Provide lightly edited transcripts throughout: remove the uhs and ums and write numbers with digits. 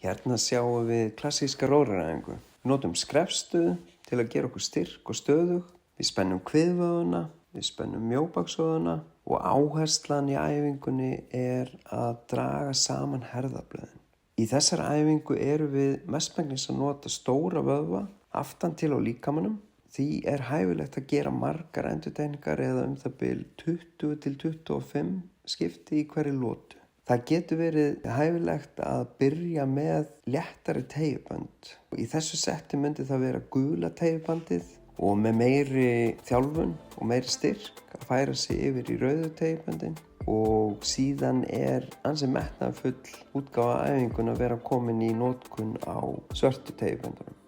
Hérna sjáum við klassíska róðraræfingu. Við notum skrefstuð til að gera okkur styrk og stöðug. Við spennum kviðvöðvana, við spennum mjóbaksvöðvana og áherslan í æfingunni er að draga saman herðablöðin. Í þessari æfingu erum við mestmegnis að nota stóra vöðva aftan til á líkamanum. Því er hæfilegt að gera margar endurtekningar eða það bil 20 til 25 skipti í hverri lotu. Það getur verið hæfilegt að byrja með léttari teygjubönd. Í þessu setti myndi það vera gula teygjubandið og með meiri þjálfun og meiri styrk að færa sig yfir í rauðu teygjuböndin og síðan er ansi metnaðarfull útgáfa æfingun að vera komin í notkun á svörtu teygjuböndunum.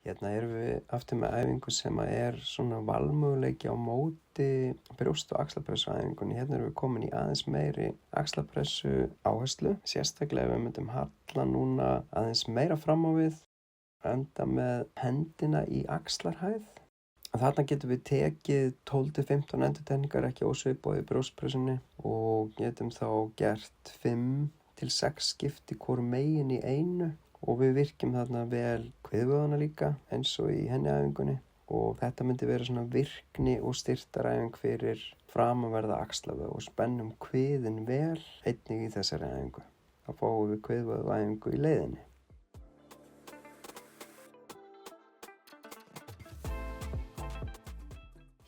Hérna erum við aftur með æfingu sem er svona valmöguleiki á móti brjóst- og axlapressuæfingunni. Hérna erum við komin í aðeins meiri axlapressu áherslu. Sérstaklega ef við myndum halla núna aðeins meira fram á við, enda með hendina í axlarhæð. Þarna getum við tekið 12 til 15 endurtekningar, ekki ósvipað í brjóstpressunni, og getum þá gert 5 til 6 skipti hvoru megin í einu. Og við virkjum þarna vel kviðvöðvana líka eins og í henni æfingunni og þetta myndi vera svona virkni og styrktaræfing fyrir framanverða axlavöðva og spennum kviðin vel einnig í þessari æfingu. Þá fáum við kviðvöðvaæfingu í leiðinni.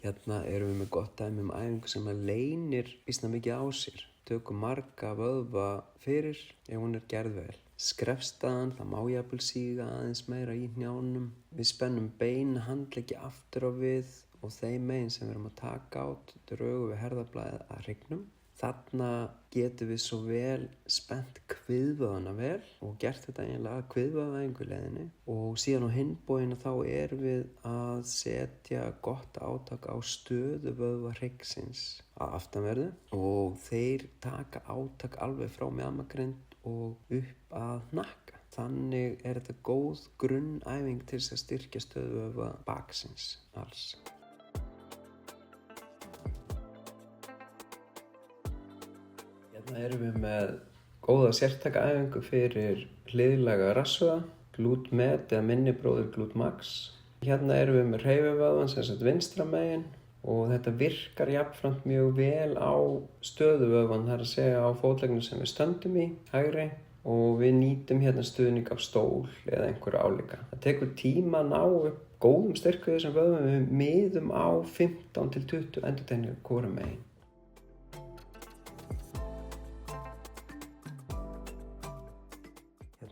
Hérna erum við með gott dæmi æfingu sem leynir býsna mikið á sér. Tökum marga vöðva fyrir ef hún er gerð vel. Skrefstaðan, það má jafnvel síga aðeins meira í hnjánum. Við spennum bein, handleggi aftur á við og þeim megin sem við erum að taka át drögum við herðablaðið að hryggnum. Þarna getum við svo vel spennt kviðvöðvana vel og gert þetta eiginlega að kviðvöðvaæfingu leiðinni. Og síðan á hinn bóginn þá erum við að setja gott átak á stöðuvöðva hryggsins að aftanverðu og þeir taka átak alveg frá mjaðmagrind og upp að hnakka. Þannig er þetta góð grunnæfing til þess að styrkja stöðuvöðva baksins alls. Hérna erum við með góða sértakaæfingu fyrir hliðlæga rassvöðva, glút med eða minni bróðir glút max. Hérna erum við með hreyfivöðvan sem sagt vinstra megin og þetta virkar jafnframt mjög vel á stöðuvöðvan, það er að segja á fótlegginu sem við stöndum í, hægri, og við nýtum hérna stuðning af stól eða einhverju álíka. Það tekur tíma að ná upp góðum styrk við þessum vöðvum, við miðum á 15 til 20 endurtekningar hvoru megin.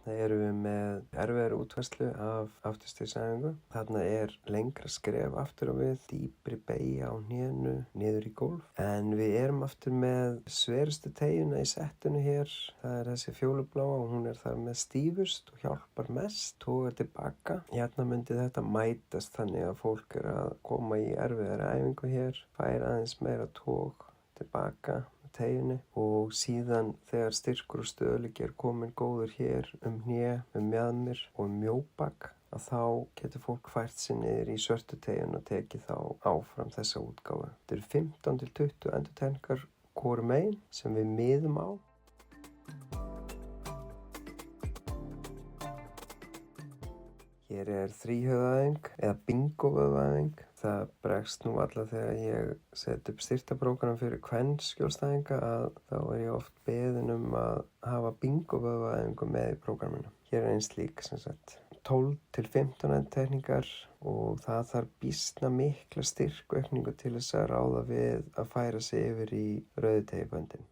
Hérna erum við með erfiðari útfærslu af afturstigsæfingu. Þarna er lengra skref aftur á við, dýpri beygja á hnénu, niður í gólf. En við erum aftur með sverustu teygjuna í settinu hér. Það er þessi fjólubláa og hún er þar með stífust og hjálpar mest, togar tilbaka. Hérna myndi þetta mætast þannig að fólk er að koma í erfiðari æfingu hér, fær aðeins meira tog tilbaka teygjunni og síðan þegar styrkur og stöðuleiki er komin góður hér hné, mjaðmir og mjóbak að þá getur fólk fært sig niður í svörtu teygjuna og tekið þá áfram þessa útgáfu. Þetta eru 15 til 20 endurtekningar hvoru megin sem við miðum á. Hér er þríhöfðaæfing eða bingovöðvaæfing. Það bregst nú alla þegar ég set upp styrktaprógram fyrir kvenskjólstæðinga að þá er ég oft beðinn að hafa bingovöðvaæfingu með í prógraminu. Hér er eins slík sem sagt 12 til 15 endurtekningar og það þarf býsna mikla styrkaukningu til þess að ráða við að færa sig yfir í rauðu teygjuböndin.